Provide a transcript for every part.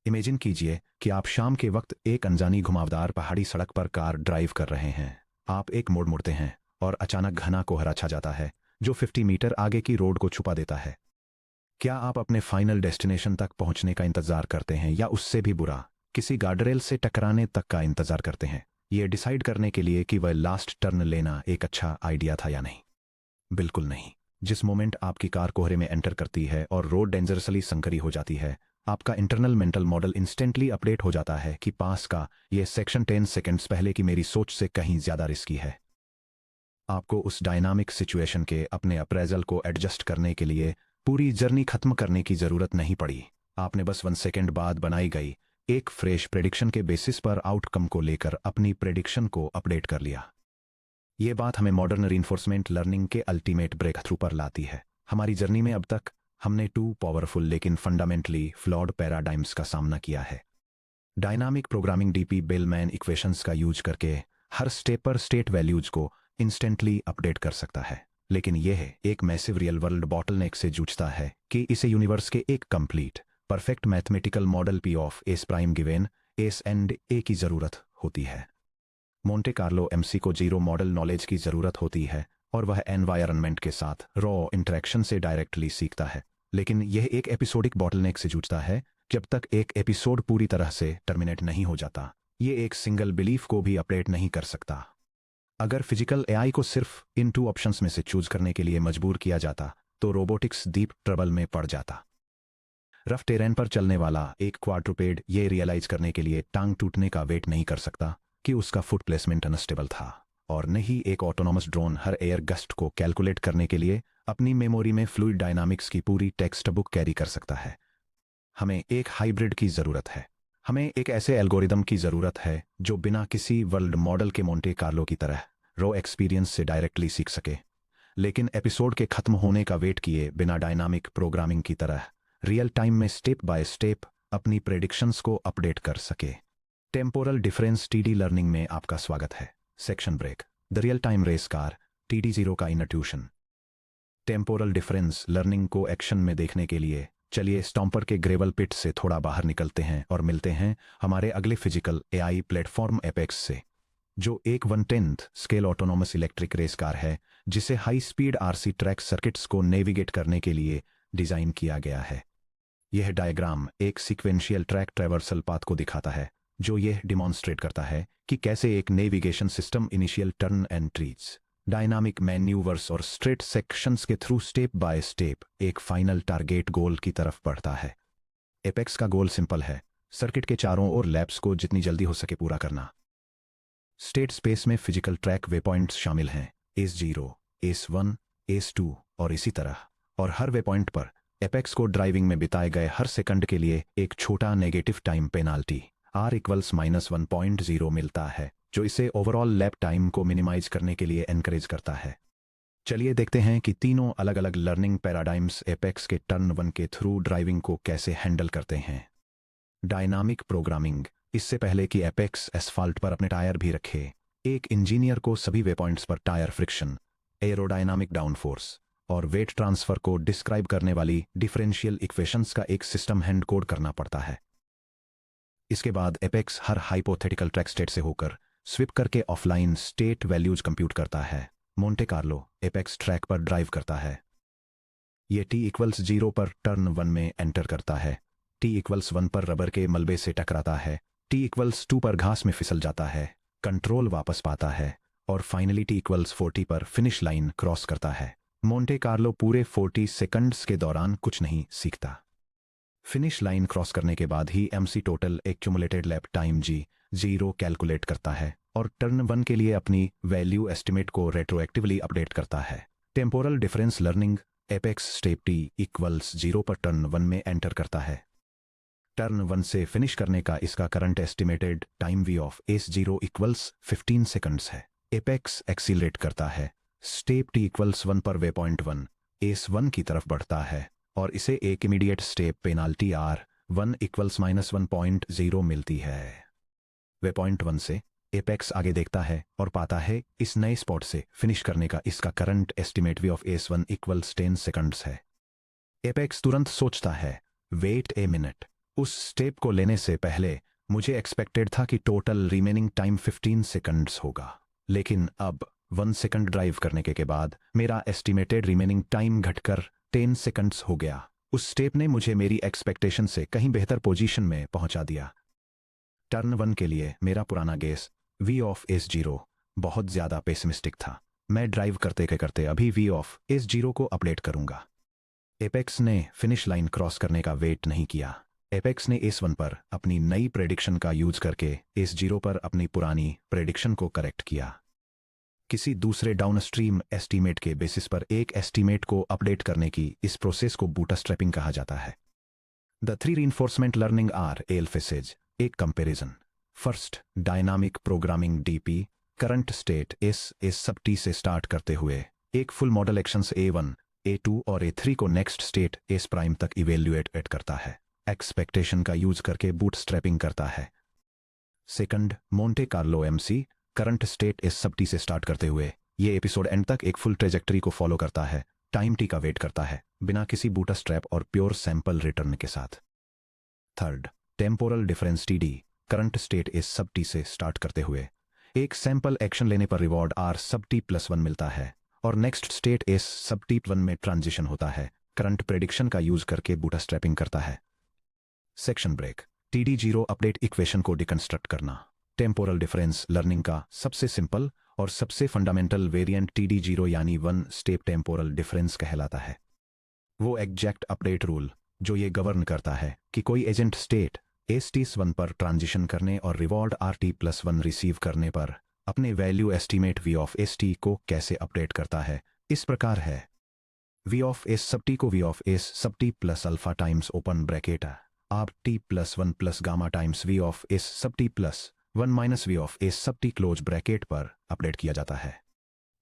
Imagine कीजिए कि आप शाम के वक्त एक अनजानी घुमावदार पहाड़ी सड़क पर कार ड्राइव कर रहे हैं। आप एक मोड़ मुड़ते हैं और अचानक घना कोहरा छा जाता है जो 50 मीटर आगे की रोड को छुपा देता है। क्या आप अपने फाइनल डेस्टिनेशन तक पहुंचने का इंतजार करते हैं या उससे भी बुरा, किसी गार्डरेल से टकराने तक का इंतजार करते हैं, ये डिसाइड करने के लिए कि वह लास्ट टर्न लेना एक अच्छा आइडिया था या नहीं? बिल्कुल नहीं। जिस मोमेंट आपकी कार कोहरे में एंटर करती है और रोड डेंजरसली संकरी हो जाती है, आपका internal mental model instantly update हो जाता है कि पास का ये सेक्शन 10 सेकंड्स पहले की मेरी सोच से कहीं ज्यादा रिस्की है। आपको उस डायनामिक सिचुएशन के अपने अप्रेजल को एडजस्ट करने के लिए पूरी जर्नी खत्म करने की जरूरत नहीं पड़ी। आपने बस 1 सेकंड बाद बनाई गई एक फ्रेश प्रेडिक्शन के बेसिस पर आउटकम को लेकर अपनी प्रेडिक्शन को अपडेट कर लिया। ये बात हमें मॉडर्न रीइंफोर्समेंट लर्निंग के अल्टीमेट ब्रेक थ्रू पर लाती है। हमारी जर्नी में अब तक हमने 2 पावरफुल लेकिन फंडामेंटली फ्लॉड पैराडाइम्स का सामना किया है। Dynamic programming DP bellman equations का यूज करके हर स्टेप पर स्टेट वैल्यूज को इंस्टेंटली अपडेट कर सकता है, लेकिन यह एक मैसिव रियल वर्ल्ड बॉटलनेक से जूझता है कि इसे यूनिवर्स के एक complete perfect mathematical model P of S prime given S and A की जरूरत होती है। मोंटे कार्लो एमसी को जीरो मॉडल नॉलेज की जरूरत होती है और वह एनवायरनमेंट के साथ रॉ इंटरेक्शन से डायरेक्टली सीखता है, लेकिन यह एक एपिसोडिक बॉटलनेक से जूझता है जब तक एक एपिसोड पूरी तरह से टर्मिनेट नहीं हो जाता। ये एक सिंगल बिलीफ को भी अपडेट नहीं कर सकता। अगर फिजिकल एआई को सिर्फ इन 2 ऑप्शंस में से चूज करने के लिए मजबूर किया जाता तो रोबोटिक्स डीप ट्रबल में पड़ जाता। रफ टेरेन पर चलने वाला एक क्वाड्रुपेड ये रियलाइज करने के लिए टांग टूटने का वेट नहीं कर सकता कि उसका फुट प्लेसमेंट अनस्टेबल था, और न ही एक ऑटोनॉमस ड्रोन हर एयर गस्ट को कैलकुलेट करने के लिए अपनी मेमोरी में फ्लूइड डायनामिक्स की पूरी टेक्स्ट बुक कैरी कर सकता है। हमें एक हाइब्रिड की जरूरत है। हमें एक ऐसे एल्गोरिदम की जरूरत है जो बिना किसी वर्ल्ड मॉडल के मोंटे कार्लो की तरह रो एक्सपीरियंस से डायरेक्टली सीख सके, लेकिन एपिसोड के खत्म होने का वेट किए बिना डायनामिक प्रोग्रामिंग की तरह रियल टाइम में स्टेप बाय स्टेप अपनी प्रेडिक्शंस को अपडेट कर सके। टेम्पोरल डिफरेंस टीडी लर्निंग में आपका स्वागत है। Section break, the real time race car TD0 का intuition. Temporal difference learning को एक्शन में देखने के लिए चलिए स्टॉम्पर के ग्रेवल पिट से थोड़ा बाहर निकलते हैं और मिलते हैं हमारे अगले फिजिकल एआई प्लेटफॉर्म एपेक्स से, जो एक 1/10 scale autonomous electric race car है जिसे high speed RC track circuits को नेविगेट करने के लिए डिजाइन किया गया है। यह डायग्राम एक सीक्वेंशियल ट्रैक ट्रैवर्सल पाथ को दिखाता है जो यह डिमॉन्स्ट्रेट करता है कि कैसे एक navigation system initial turn entries, dynamic manoeuvres और स्ट्रेट सेक्शंस के थ्रू स्टेप बाय स्टेप एक फाइनल टारगेट गोल की तरफ बढ़ता है। एपेक्स का गोल सिंपल है, सर्किट के चारों ओर लैप्स को जितनी जल्दी हो सके पूरा करना। स्टेट स्पेस में फिजिकल ट्रैक वे पॉइंट्स शामिल हैं, S0, S1, S2 और इसी तरह, और हर वे पॉइंट पर एपेक्स को ड्राइविंग में बिताए गए हर सेकंड के लिए एक छोटा नेगेटिव टाइम पेनाल्टी R = -1.0 मिलता है, जो इसे ओवरऑल लैप टाइम को मिनिमाइज करने के लिए एनकरेज करता है। चलिए देखते हैं कि तीनों अलग अलग लर्निंग पैराडाइम्स एपेक्स के टर्न 1 के थ्रू ड्राइविंग को कैसे हैंडल करते हैं। Dynamic programming. इससे पहले कि एपेक्स एसफाल्ट पर अपने टायर भी रखे, एक इंजीनियर को सभी वे पॉइंट्स पर टायर फ्रिक्शन, एरोडायनामिक डाउनफोर्स और वेट ट्रांसफर को डिस्क्राइब करने वाली डिफरेंशियल इक्वेशंस का एक सिस्टम हैंड कोड करना पड़ता है। इसके बाद एपेक्स हर हाइपोथेटिकल ट्रैक स्टेट से होकर स्विप करके ऑफलाइन स्टेट वैल्यूज कंप्यूट करता है। मोंटे कार्लो एपेक्स ट्रैक पर ड्राइव करता है। ये T=0 पर टर्न 1 में एंटर करता है, T=1 पर रबर के मलबे से टकराता है, T=2 पर घास में फिसल जाता है, कंट्रोल वापस पाता है और फाइनली T=40 पर फिनिश लाइन क्रॉस करता है। मोंटे कार्लो पूरे 40 सेकंड्स के दौरान कुछ नहीं सीखता। फिनिश लाइन क्रॉस करने के बाद ही MC total accumulated lap time G0 calculate करता है और टर्न 1 के लिए अपनी वैल्यू एस्टिमेट को रेट्रोएक्टिवली अपडेट करता है। Temporal difference learning apex step T=0 पर टर्न 1 में एंटर करता है। टर्न 1 से फिनिश करने का इसका current estimated time V of S0 = 15 seconds है। एपेक्स एक्सीलरेट करता है। स्टेप T=1 पर वे पॉइंट 1 S1 की तरफ बढ़ता है और इसे एक इमीडिएट स्टेप पेनाल्टी R1 = -1.0 मिलती है। वे पॉइंट 1 से एपेक्स आगे देखता है और पाता है इस नए स्पॉट से फिनिश करने का इसका current estimate V of S1 = 10 seconds है। एपेक्स तुरंत सोचता है, वेट ए मिनट, उस स्टेप को लेने से पहले मुझे एक्सपेक्टेड था कि टोटल रिमेनिंग टाइम 15 सेकंड्स होगा, लेकिन अब 1 सेकंड ड्राइव करने के बाद मेरा एस्टिमेटेड रिमेनिंग टाइम घटकर 10 सेकंड्स हो गया। उस स्टेप ने मुझे मेरी एक्सपेक्टेशन से कहीं बेहतर पोजीशन में पहुंचा दिया। टर्न 1 के लिए मेरा पुराना गेस V ऑफ S0 बहुत ज़्यादा पेसिमिस्टिक था। मैं ड्राइव करते अभी V ऑफ S0 को अपडेट करूंगा। एपेक्स ने फिनिश लाइन क्रॉस करने का वेट नहीं किया। एपेक्स ने S1 पर अपनी नई प्रेडिक्शन का यूज करके S0 पर अपनी पुरानी प्रेडिक्शन को करेक्ट किया। किसी दूसरे डाउनस्ट्रीम एस्टीमेट के बेसिस पर एक एस्टीमेट को अपडेट करने की इस प्रोसेस को बूटस्ट्रैपिंग कहा जाता है। The 3 reinforcement learning R L phases. एक comparison. First, dynamic programming DP current state S sub T से स्टार्ट करते हुए एक full model actions A1, A2 और A3 को नेक्स्ट स्टेट S प्राइम तक इवेल्युएट करता है। एक्सपेक्टेशन का यूज करके बूटस्ट्रैपिंग करता है। Second, Monte Carlo MC current state S sub T से स्टार्ट करते हुए ये एपिसोड एंड तक एक फुल ट्रेजेक्टरी को फॉलो करता है, टाइम T का वेट करता है बिना किसी बूटस्ट्रैप और प्योर सैंपल रिटर्न के साथ। Third, temporal difference TD current state S sub T से स्टार्ट करते हुए एक सैंपल एक्शन लेने पर रिवॉर्ड R सब T+1 मिलता है और नेक्स्ट स्टेट S सब T1 में ट्रांजिशन होता है। करंट प्रेडिक्शन का यूज करके बूटस्ट्रैपिंग करता है। Section break. TD0 update equation को डिकंस्ट्रक्ट करना। टेम्पोरल डिफरेंस लर्निंग का सबसे सिंपल और सबसे फंडामेंटल वेरिएंट TD0 यानी 1 स्टेप टेम्पोरल डिफरेंस कहलाता है। वो एग्जैक्ट अपडेट रूल जो ये गवर्न करता है कि कोई एजेंट स्टेट ST1 पर ट्रांजिशन करने और रिवॉर्ड RT+1 रिसीव करने पर अपने value estimate V of ST को कैसे अपडेट करता है, इस प्रकार है। V of S sub T को V of S sub T plus alpha times open bracket RT+1 plus gamma times V of S sub T+1 minus V of S sub T close bracket पर update किया जाता है।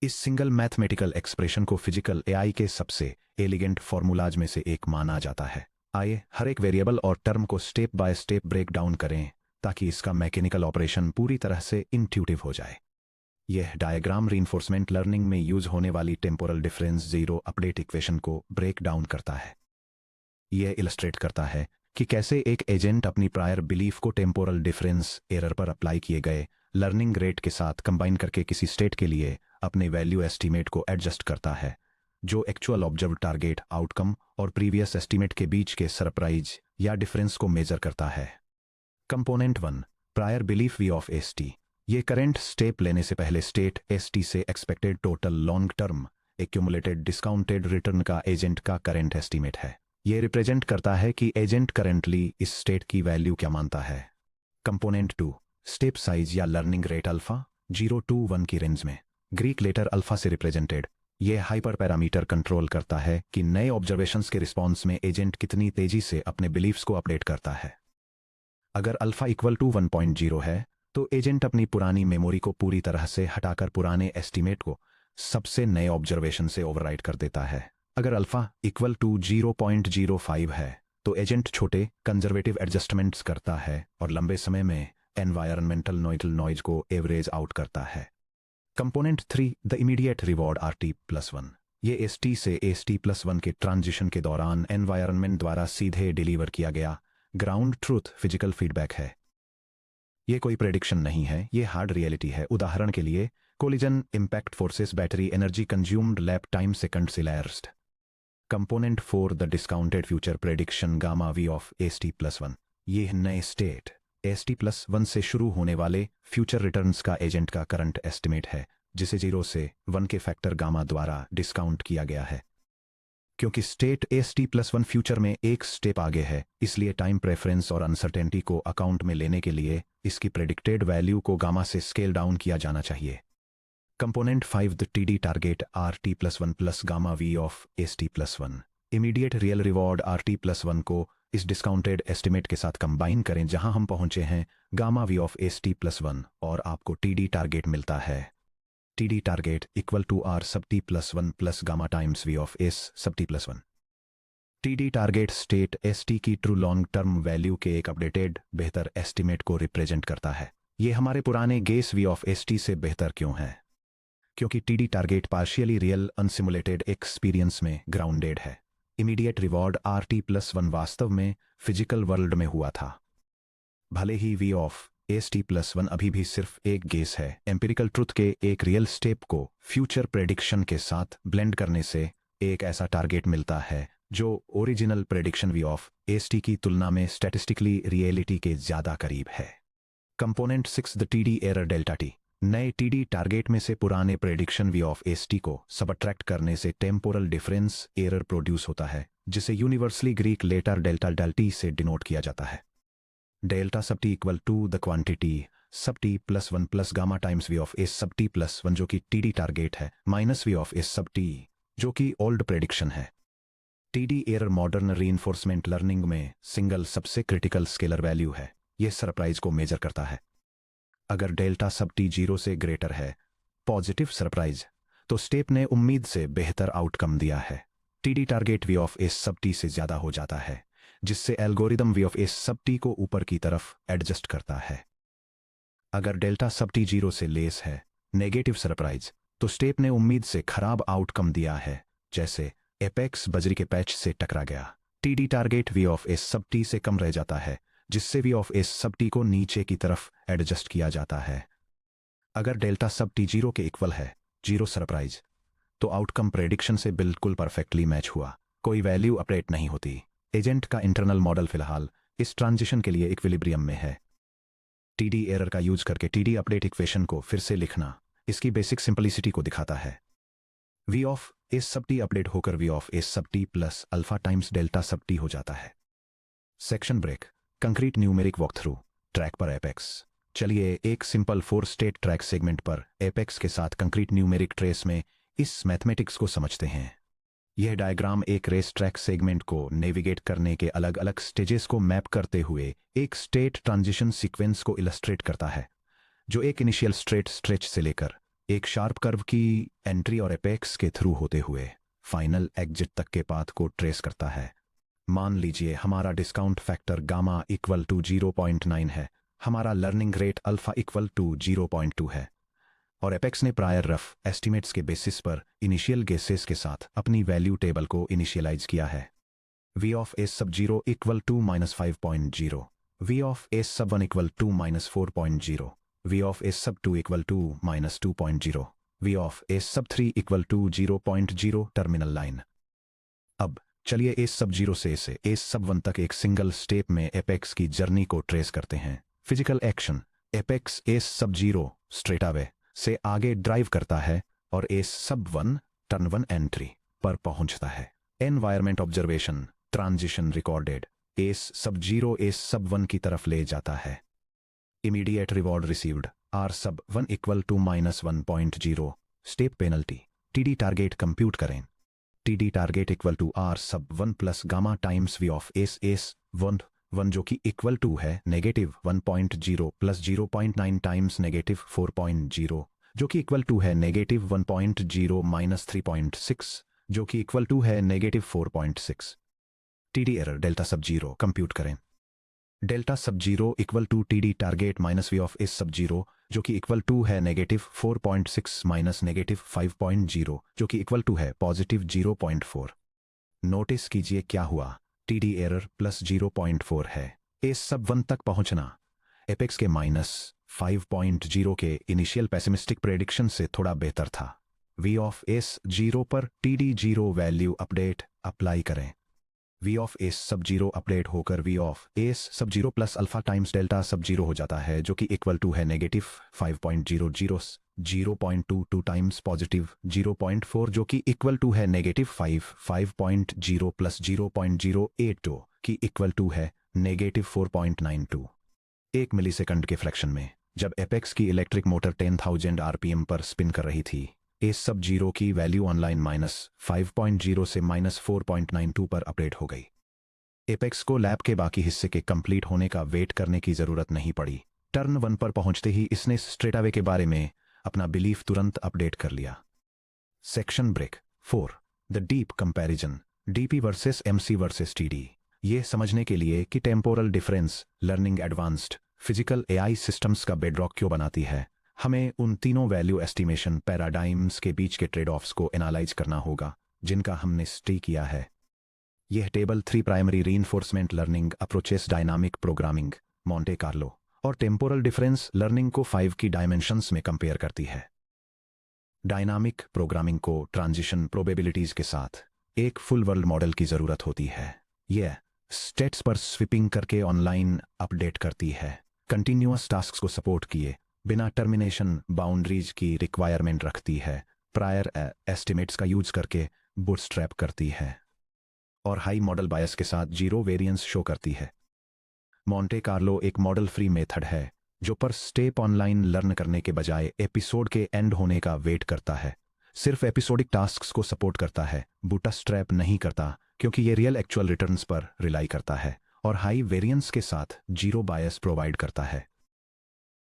इस single mathematical expression को physical AI के सबसे elegant formulas में से एक माना जाता है। आइए हर एक वेरिएबल और टर्म को step by step break down करें ताकि इसका मैकेनिकल ऑपरेशन पूरी तरह से इंट्यूटिव हो जाए। यह डायग्राम रीइंफोर्समेंट लर्निंग में यूज होने वाली temporal difference zero update equation को ब्रेक डाउन करता है। यह इलस्ट्रेट करता है कि कैसे एक एजेंट अपनी प्रायर बिलीफ को टेम्पोरल डिफरेंस एरर पर अप्लाई किए गए लर्निंग रेट के साथ कंबाइन करके किसी स्टेट के लिए अपने वैल्यू एस्टीमेट को एडजस्ट करता है, जो एक्चुअल ऑब्जर्व टारगेट आउटकम और प्रीवियस एस्टीमेट के बीच के सरप्राइज या डिफरेंस को मेजर करता है। Component 1, prior belief V of ST। ये करेंट स्टेप लेने से पहले स्टेट ST से expected total long term accumulated discounted return का एजेंट का करेंट एस्टीमेट है। ये रिप्रेजेंट करता है कि एजेंट करेंटली इस स्टेट की वैल्यू क्या मानता है। कंपोनेंट 2, स्टेप साइज या लर्निंग रेट अल्फा 0 to 1 की रेंज में, ग्रीक लेटर अल्फा से रिप्रेजेंटेड। यह हाइपर पैरामीटर कंट्रोल करता है कि नए ऑब्जर्वेशंस के रिस्पॉन्स में एजेंट कितनी तेजी से अपने बिलीफ्स को अपडेट करता है। अगर अल्फा इक्वल टू 1.0 है तो एजेंट अपनी पुरानी मेमोरी को पूरी तरह से हटाकर पुराने एस्टीमेट को सबसे नए ऑब्जर्वेशन से ओवरराइड कर देता है। अगर अल्फा इक्वल टू 0.05 है तो एजेंट छोटे कंजर्वेटिव एडजस्टमेंट्स करता है और लंबे समय में एनवायरमेंटल नॉइज को एवरेज आउट करता है। Component 3, the immediate reward RT+1। ये ST से ST+1 के ट्रांजिशन के दौरान एनवायरनमेंट द्वारा सीधे डिलीवर किया गया ग्राउंड ट्रूथ फिजिकल फीडबैक है। ये कोई प्रेडिक्शन नहीं है, ये हार्ड रियलिटी है। उदाहरण के लिए collision impact forces battery energy consumed lap time seconds elapsed. Component 4, the discounted future prediction gamma V of ST+1। ये नए स्टेट ST+1 से शुरू होने वाले फ्यूचर रिटर्न्स का एजेंट का करंट एस्टिमेट है, जिसे 0 से 1 के फैक्टर गामा द्वारा डिस्काउंट किया गया है। क्योंकि स्टेट ST+1 फ्यूचर में एक स्टेप आगे है, इसलिए टाइम प्रेफरेंस और अनसर्टेनिटी को अकाउंट में लेने के लिए इसकी प्रेडिक्टेड वैल्यू को गामा से स्केल डाउन किया जाना चाहिए। Component 5, the TD target RT+1 plus gamma V of ST+1। Immediate real reward RT+1 को इस डिस्काउंटेड एस्टिमेट के साथ कंबाइन करें जहां हम पहुंचे हैं गामा V ऑफ ST+1 और आपको TD टारगेट मिलता है। TD target equal to R sub T+1 plus gamma times V of S sub T+1। TD target state ST की ट्रू लॉन्ग टर्म वैल्यू के एक अपडेटेड बेहतर एस्टिमेट को represent करता है। ये हमारे पुराने गेस V ऑफ ST से बेहतर क्यों है? क्योंकि TD target partially real unsimulated experience में ग्राउंडेड है। इमीडिएट रिवॉर्ड RT+1 वास्तव में फिजिकल वर्ल्ड में हुआ था। भले ही V ऑफ ST+1 अभी भी सिर्फ एक गेस है, एम्पिरिकल ट्रुथ के एक रियल स्टेप को फ्यूचर प्रेडिक्शन के साथ ब्लेंड करने से एक ऐसा टारगेट मिलता है जो original prediction V of ST की तुलना में स्टैटिस्टिकली रियलिटी के ज्यादा करीब है। Component 6 the TD error delta T। नए TD टारगेट में से पुराने प्रेडिक्शन V ऑफ ST को सबट्रैक्ट करने से टेम्पोरल डिफरेंस एरर प्रोड्यूस होता है, जिसे universally Greek letter delta del T से डिनोट किया जाता है। Delta sub T equal to the quantity sub T+1 plus gamma times V of S sub T+1 जो कि TD टारगेट है, minus V of S sub T जो कि old prediction है। TD error modern reinforcement learning में single सबसे critical scalar value है। यह सरप्राइज को मेजर करता है। अगर डेल्टा सब T 0 से ग्रेटर है, पॉजिटिव सरप्राइज, तो स्टेप ने उम्मीद से बेहतर आउटकम दिया है। TD target V of S sub T से ज्यादा हो जाता है, जिससे algorithm V of S sub T को ऊपर की तरफ एडजस्ट करता है। अगर डेल्टा सब T 0 से लेस है, नेगेटिव सरप्राइज, तो स्टेप ने उम्मीद से खराब आउटकम दिया है, जैसे एपेक्स बजरी के पैच से टकरा गया। TD target V of S sub T से कम रह जाता है, जिससे V of S sub T को नीचे की तरफ एडजस्ट किया जाता है। अगर डेल्टा सब T 0 के इक्वल है, 0 सरप्राइज, तो आउटकम प्रेडिक्शन से बिल्कुल परफेक्टली मैच हुआ, कोई वैल्यू अपडेट नहीं होती। एजेंट का इंटरनल मॉडल फिलहाल इस ट्रांजिशन के लिए इक्विलिब्रियम में है। TD एरर का यूज करके TD अपडेट इक्वेशन को फिर से लिखना इसकी बेसिक सिंपलिसिटी को दिखाता है। V of S sub T update होकर V of S sub T plus alpha times delta sub T हो जाता है। Section break, concrete numeric walk through, track पर एपेक्स। चलिए एक सिंपल 4 स्टेट ट्रैक सेगमेंट पर एपेक्स के साथ कंक्रीट न्यूमेरिक ट्रेस में इस मैथमेटिक्स को समझते हैं। यह डायग्राम एक रेस ट्रैक सेगमेंट को नेविगेट करने के अलग अलग स्टेजेस को मैप करते हुए एक स्टेट ट्रांजिशन सीक्वेंस को इलस्ट्रेट करता है, जो एक इनिशियल स्ट्रेट स्ट्रेच से लेकर एक शार्प कर्व की एंट्री और एपेक्स के थ्रू होते हुए फाइनल एग्जिट तक के पाथ को ट्रेस करता है। मान लीजिए हमारा discount factor gamma equal to 0.9 है, हमारा learning rate alpha equal to 0.2 है, और एपेक्स ने प्रायर रफ एस्टिमेट्स के बेसिस पर इनिशियल गेसेस के साथ अपनी वैल्यू टेबल को इनिशियलाइज किया है। V of S sub 0 equal to -5.0, V of S sub 1 equal to -4.0, V of S sub 2 equal to -2.0, V of S sub 3 equal to 0.0 terminal line. अब चलिए S sub 0 से S sub 1 तक एक single step में apex की journey को trace करते हैं। Physical action, apex S sub 0 straight away से आगे ड्राइव करता है और S सब 1 टर्न 1 एंट्री पर पहुंचता है। Environment observation, transition recorded, S sub 0 S sub 1 की तरफ ले जाता है। Immediate reward received R sub 1 equal to -1.0, step penalty. TD target compute करें। TD target equal to R sub 1 plus gamma times V of S 1 जो कि equal to है -1.0 plus 0.9 times -4.0 जो कि इक्वल टू है -1.0 माइनस 3.6 जो कि equal to है -4.6। TD error delta sub 0 compute करें। Delta sub 0 equal to TD target minus V of S sub 0 जो कि इक्वल टू है -4.6 माइनस -5.0 जो कि इक्वल टू है +0.4। नोटिस कीजिए क्या हुआ, TD एरर +0.4 है। S सब 1 तक पहुंचना एपेक्स के -5.0 के इनिशियल पेसिमिस्टिक प्रेडिक्शन से थोड़ा बेहतर था। V ऑफ S 0 पर TD 0 वैल्यू अपडेट अप्लाई करें। V of S sub 0 update होकर V of S sub 0 plus alpha times delta sub 0 हो जाता है, जो कि इक्वल टू है -5.00 0.22 टाइम्स +0.4 जो कि इक्वल टू है -5.0 प्लस 0.082 की इक्वल टू है -4.92। 1 मिलीसेकंड के फ्रैक्शन में जब एपेक्स की इलेक्ट्रिक मोटर 10,000 RPM पर स्पिन कर रही थी, S सब 0 की वैल्यू ऑनलाइन -5.0 से -4.92 पर अपडेट हो गई। एपेक्स को लैब के बाकी हिस्से के कंप्लीट होने का वेट करने की जरूरत नहीं पड़ी। टर्न 1 पर पहुंचते ही इसने स्ट्रेट अवे के बारे में अपना बिलीफ तुरंत अपडेट कर लिया। Section break 4 the deep comparison, DP versus MC versus TD। ये समझने के लिए कि temporal difference learning advanced physical AI systems का बेडरॉक क्यों बनाती है, हमें उन तीनों वैल्यू एस्टिमेशन पैराडाइम्स के बीच के ट्रेड ऑफ्स को एनालाइज करना होगा जिनका हमने स्टडी किया है। यह table 3 primary reinforcement learning approaches dynamic programming, Monte Carlo और टेम्पोरल डिफरेंस लर्निंग को 5 की डायमेंशंस में कंपेयर करती है। डायनामिक प्रोग्रामिंग को ट्रांजिशन प्रोबेबिलिटीज के साथ एक फुल वर्ल्ड मॉडल की जरूरत होती है। यह स्टेट्स पर स्विपिंग करके ऑनलाइन अपडेट करती है। कंटिन्यूअस टास्क्स को सपोर्ट किए बिना टर्मिनेशन बाउंड्रीज की रिक्वायरमेंट रखती है। प्रायर एस्टिमेट्स का यूज करके बूटस्ट्रैप करती है और हाई मॉडल बायस के साथ जीरो वेरिएंस शो करती है। मोंटे कार्लो एक मॉडल फ्री मेथड है जो पर स्टेप ऑनलाइन लर्न करने के बजाय एपिसोड के एंड होने का वेट करता है। सिर्फ एपिसोडिक टास्क्स को सपोर्ट करता है, बूटस्ट्रैप नहीं करता, क्योंकि ये रियल एक्चुअल रिटर्न्स पर रिलाई करता है और हाई वेरिएंस के साथ जीरो बायस प्रोवाइड करता है।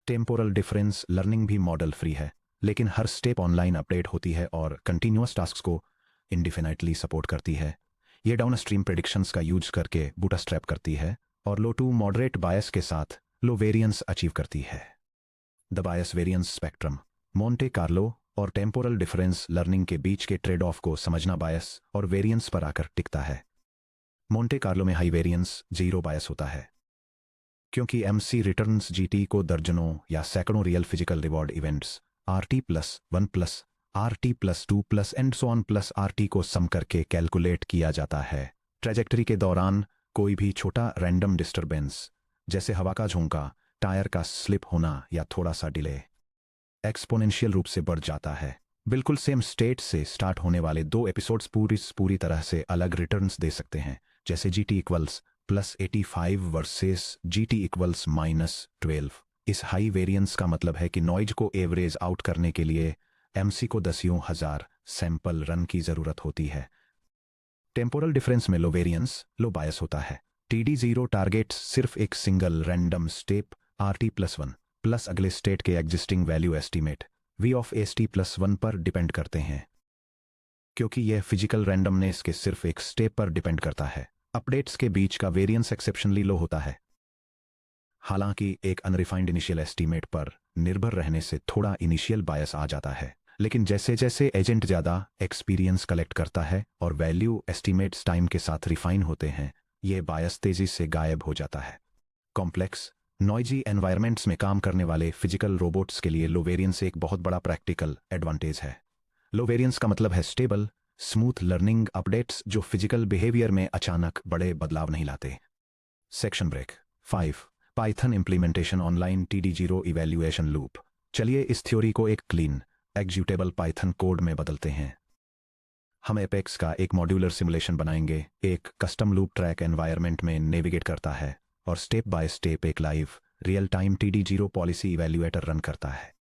टेम्पोरल डिफरेंस लर्निंग भी मॉडल फ्री है, लेकिन हर स्टेप ऑनलाइन अपडेट होती है और कंटिन्यूअस टास्क्स को इंडिफिनाइटली सपोर्ट करती है। ये डाउनस्ट्रीम प्रेडिक्शंस का यूज करके बूटस्ट्रैप करती है और लो टू मॉडरेट बायस के साथ लो वेरिएंस अचीव करती है। The bias variance spectrum, Monte Carlo और टेम्पोरल डिफरेंस लर्निंग के बीच के ट्रेड ऑफ को समझना बायस और वेरिएंस पर आकर टिकता है। मोंटे कार्लो में हाई वेरिएंस जीरो बायस होता है क्योंकि एमसी रिटर्न्स जीटी को दर्जनों या सैकड़ों real physical reward events RT+1 plus RT+2 plus and so on plus RT को सम करके कैलकुलेट किया जाता है। ट्रेजेक्टरी के दौरान कोई भी छोटा रैंडम डिस्टर्बेंस जैसे हवा का झोंका, टायर का स्लिप होना या थोड़ा सा डिले एक्सपोनेंशियल रूप से बढ़ जाता है। बिल्कुल सेम स्टेट से स्टार्ट होने वाले दो एपिसोड्स पूरी तरह से अलग रिटर्न्स दे सकते हैं, जैसे GT equals +85 versus GT equals -12। इस हाई वेरिएंस का मतलब है कि नॉइज को एवरेज आउट करने के लिए MC को दसियों हजार सैंपल रन की जरूरत होती है। टेम्पोरल डिफरेंस में लो वेरिएंस लो बायस होता है। TD0 टारगेट्स सिर्फ एक single random step RT+1 plus अगले स्टेट के existing value estimate V of ST+1 पर डिपेंड करते हैं। क्योंकि यह फिजिकल रैंडमनेस के सिर्फ एक स्टेप पर डिपेंड करता है, अपडेट्स के बीच का वेरिएंस एक्सेप्शनली लो होता है। हालांकि एक अनरिफाइंड इनिशियल एस्टीमेट पर निर्भर रहने से थोड़ा इनिशियल बायस आ जाता है, लेकिन जैसे जैसे एजेंट ज़्यादा एक्सपीरियंस कलेक्ट करता है और वैल्यू एस्टीमेट्स टाइम के साथ रिफाइन होते हैं, ये बायस तेजी से गायब हो जाता है। कॉम्प्लेक्स नॉइजी एनवायरमेंट्स में काम करने वाले फिजिकल रोबोट्स के लिए लो वेरिएंस एक बहुत बड़ा प्रैक्टिकल एडवांटेज है। लो वेरिएंस का मतलब है स्टेबल स्मूथ लर्निंग अपडेट्स जो फिजिकल बिहेवियर में अचानक बड़े बदलाव नहीं लाते। Section break 5 Python implementation online TD0 evaluation loop. चलिए इस थ्योरी को एक क्लीन एग्जीक्यूटेबल पाइथन कोड में बदलते हैं। हम एपेक्स का एक मॉड्यूलर सिमुलेशन बनाएंगे, एक कस्टम लूप ट्रैक एनवायरनमेंट में नेविगेट करता है और स्टेप बाय स्टेप एक live real time TD0 policy evaluator run करता है।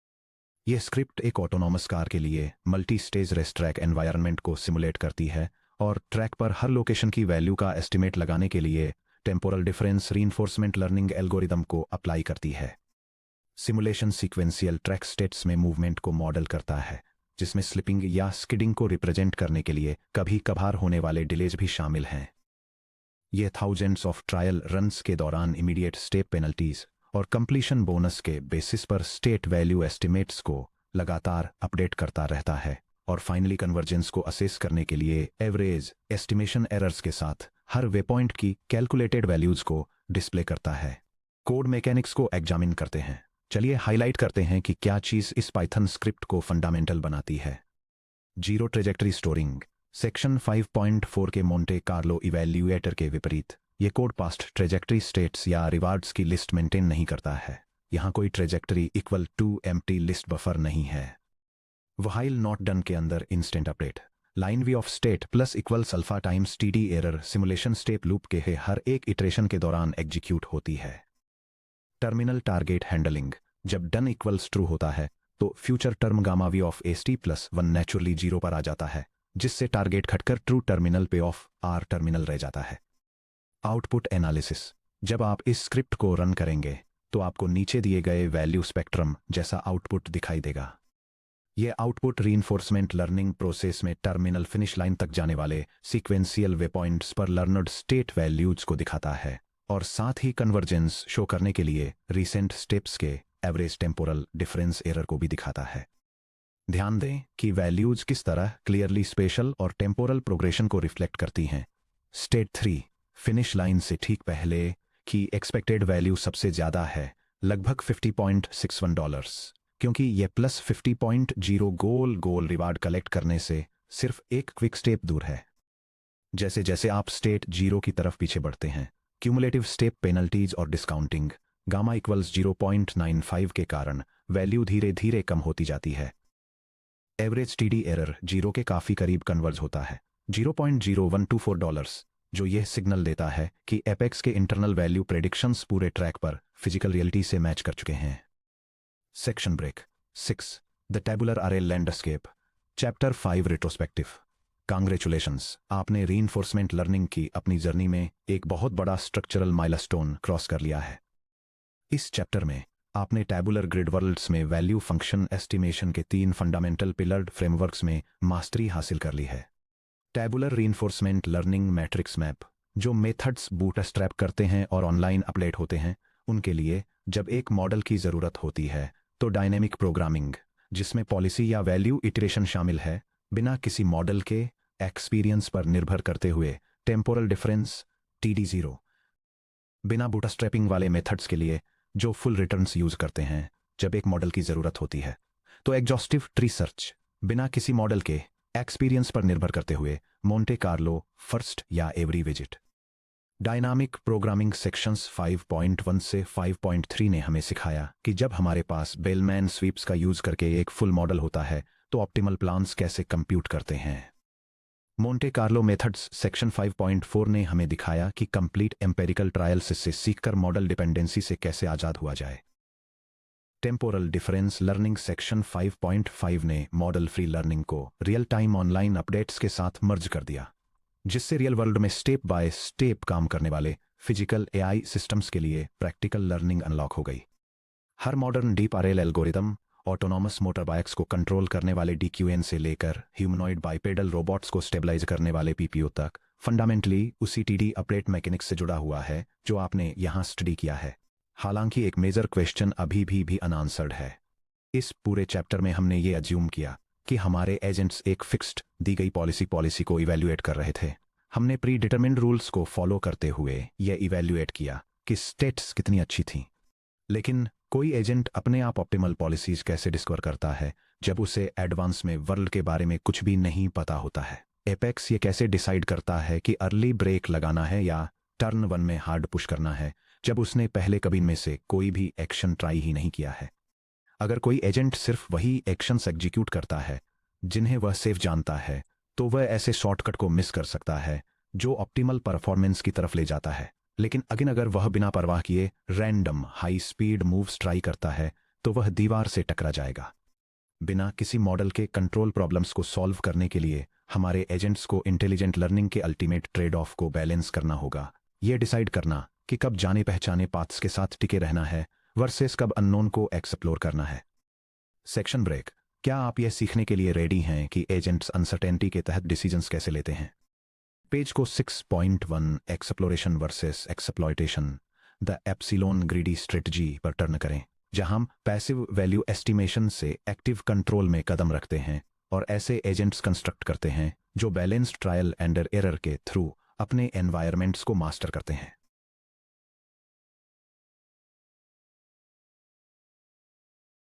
यह स्क्रिप्ट एक ऑटोनॉमस कार के लिए multi stage race track environment को सिमुलेट करती है और ट्रैक पर हर लोकेशन की वैल्यू का एस्टिमेट लगाने के लिए temporal difference reinforcement learning algorithm को अप्लाई करती है। सिमुलेशन सीक्वेंशियल ट्रैक स्टेट्स में मूवमेंट को मॉडल करता है, जिसमें स्लिपिंग या स्किडिंग को रिप्रेजेंट करने के लिए कभी कभार होने वाले डिलेज भी शामिल हैं। ये थाउजेंड्स ऑफ ट्रायल रन्स के दौरान इमीडिएट स्टेप पेनल्टीज और कंप्लीशन बोनस के बेसिस पर स्टेट वैल्यू एस्टिमेट्स को लगातार अपडेट करता रहता है और फाइनली कन्वर्जेंस को असेस करने के लिए एवरेज एस्टिमेशन एरर्स के साथ हर वे पॉइंट की कैलकुलेटेड वैल्यूज को डिस्प्ले करता है। कोड मैकेनिक्स को एग्जामिन करते हैं। चलिए हाईलाइट करते हैं कि क्या चीज इस पाइथन स्क्रिप्ट को फंडामेंटल बनाती है। जीरो ट्रेजेक्टरी स्टोरिंग सेक्शन 5.4 के मोंटे कार्लो इवैल्यूएटर के विपरीत ये कोड पास्ट ट्रेजेक्टरी स्टेट्स या रिवार्ड्स की लिस्ट मेंटेन नहीं करता है। यहाँ कोई trajectory equal to empty list buffer नहीं है। व्हाइल नॉट डन के अंदर instant update line V of state plus equals alpha times TD error simulation step loop के हर एक इटरेशन के दौरान एग्जीक्यूट होती है। टर्मिनल टारगेट हैंडलिंग जब डन इक्वल्स ट्रू होता है तो future term gamma V of ST+1 naturally 0 पर आ जाता है, जिससे टारगेट घटकर ट्रू टर्मिनल पे ऑफ R टर्मिनल रह जाता है। आउटपुट एनालिसिस जब आप इस स्क्रिप्ट को रन करेंगे तो आपको नीचे दिए गए वैल्यू स्पेक्ट्रम जैसा आउटपुट दिखाई देगा। यह आउटपुट रीइंफोर्समेंट लर्निंग प्रोसेस में टर्मिनल फिनिश लाइन तक जाने वाले सीक्वेंशियल वे पॉइंट्स पर लर्नड स्टेट वैल्यूज को दिखाता है और साथ ही कन्वर्जेंस शो करने के लिए रिसेंट स्टेप्स के एवरेज टेम्पोरल डिफरेंस एरर को भी दिखाता है। ध्यान दें कि वैल्यूज किस तरह क्लियरली स्पेशल और टेम्पोरल प्रोग्रेशन को रिफ्लेक्ट करती हैं। स्टेट 3 फिनिश लाइन से ठीक पहले की एक्सपेक्टेड वैल्यू सबसे ज़्यादा है, लगभग $50.61, क्योंकि यह +50.0 गोल रिवार्ड कलेक्ट करने से सिर्फ एक क्विक स्टेप दूर है। जैसे जैसे आप स्टेट 0 की तरफ पीछे बढ़ते हैं, क्यूमुलेटिव स्टेप पेनल्टीज और डिस्काउंटिंग गामा इक्वल्स 0.95 के कारण वैल्यू धीरे धीरे कम होती जाती है। एवरेज टीडी एरर 0 के काफ़ी करीब कन्वर्ज होता है, $0.0124, जो यह सिग्नल देता है कि एपेक्स के इंटरनल वैल्यू प्रेडिक्शंस पूरे ट्रैक पर फिजिकल रियलिटी से मैच कर चुके हैं। Section break 6 the tabular RL landscape chapter 5 retrospective. Congratulations, आपने रीइंफोर्समेंट लर्निंग की अपनी जर्नी में एक बहुत बड़ा स्ट्रक्चरल माइलस्टोन क्रॉस कर लिया है। इस चैप्टर में आपने टैबुलर ग्रिड वर्ल्ड्स में वैल्यू फंक्शन एस्टिमेशन के 3 फंडामेंटल पिलर्ड फ्रेमवर्क्स में मास्टरी हासिल कर ली है। Tabular reinforcement learning matrix map, जो मेथड्स बूटस्ट्रैप करते हैं और ऑनलाइन अपडेट होते हैं, उनके लिए जब एक मॉडल की ज़रूरत होती है तो डायनेमिक प्रोग्रामिंग, जिसमें पॉलिसी या वैल्यू इटरेशन शामिल है, बिना किसी मॉडल के एक्सपीरियंस पर निर्भर करते हुए टेम्पोरल डिफरेंस TD0, बिना बूटस्ट्रैपिंग वाले मेथड्स के लिए जो फुल रिटर्न्स यूज करते हैं जब एक मॉडल की ज़रूरत होती है, तो एग्जॉस्टिव ट्री सर्च, बिना किसी मॉडल के एक्सपीरियंस पर निर्भर करते हुए मोंटे कार्लो फर्स्ट या every visit. Dynamic programming sections 5.1 से 5.3 ने हमें सिखाया कि जब हमारे पास बेलमैन स्वीप्स का यूज करके एक फुल मॉडल होता है तो ऑप्टिमल प्लान्स कैसे कंप्यूट करते हैं। मोंटे कार्लो मेथड्स सेक्शन 5.4 ने हमें दिखाया कि कंप्लीट एम्पेरिकल ट्रायल्स से सीखकर मॉडल डिपेंडेंसी से कैसे आज़ाद हुआ जाए। टेम्पोरल डिफरेंस लर्निंग सेक्शन 5.5 ने मॉडल फ्री लर्निंग को रियल टाइम ऑनलाइन अपडेट्स के साथ मर्ज कर दिया, जिससे रियल वर्ल्ड में स्टेप बाय स्टेप काम करने वाले फिजिकल AI सिस्टम्स के लिए प्रैक्टिकल लर्निंग अनलॉक हो गई। हर modern deep RL algorithm autonomous motor bikes को कंट्रोल करने वाले DQN से लेकर ह्यूमनॉइड बाइपेडल रोबोट्स को स्टेबलाइज करने वाले PPO तक फंडामेंटली उसी TD अपडेट मैकेनिक्स से जुड़ा हुआ है जो आपने यहाँ स्टडी किया है। हालांकि एक मेजर क्वेश्चन अभी भी अनआंसर्ड है। इस पूरे चैप्टर में हमने ये अज्यूम किया कि हमारे एजेंट्स एक फिक्स्ड दी गई पॉलिसी को इवैल्यूएट कर रहे थे। हमने प्री डिटरमिन्ड रूल्स को फॉलो करते हुए यह इवैल्यूएट किया कि स्टेट्स कितनी अच्छी थीं। लेकिन कोई एजेंट अपने आप ऑप्टिमल पॉलिसीज कैसे डिस्कवर करता है जब उसे एडवांस में वर्ल्ड के बारे में कुछ भी नहीं पता होता है। एपेक्स ये कैसे डिसाइड करता है कि अर्ली ब्रेक लगाना है या टर्न 1 में हार्ड पुश करना है जब उसने पहले कभी में से कोई भी एक्शन ट्राई ही नहीं किया है। अगर कोई एजेंट सिर्फ वही एक्शंस एग्जीक्यूट करता है जिन्हें वह सेफ जानता है, तो वह ऐसे शॉर्टकट को मिस कर सकता है जो ऑप्टिमल परफॉर्मेंस की तरफ ले जाता है। लेकिन अगर वह बिना परवाह किए random high speed moves try करता है तो वह दीवार से टकरा जाएगा। बिना किसी मॉडल के कंट्रोल प्रॉब्लम्स को सॉल्व करने के लिए हमारे एजेंट्स को इंटेलिजेंट लर्निंग के अल्टीमेट ट्रेड ऑफ को बैलेंस करना होगा। यह डिसाइड करना कि कब जाने पहचाने पाथ्स के साथ टिके रहना है वर्सेस कब अननोन को एक्सप्लोर करना है। सेक्शन ब्रेक, क्या आप यह सीखने के लिए रेडी हैं कि एजेंट्स अनसर्टेनिटी के तहत डिसीजंस कैसे लेते हैं? पेज को 6.1 exploration versus exploitation the epsilon greedy strategy पर टर्न करें, जहां हम पैसिव वैल्यू एस्टिमेशन से एक्टिव कंट्रोल में कदम रखते हैं और ऐसे एजेंट्स कंस्ट्रक्ट करते हैं जो बैलेंस्ड ट्रायल एंड एरर के थ्रू अपने एनवायरमेंट्स को मास्टर करते हैं।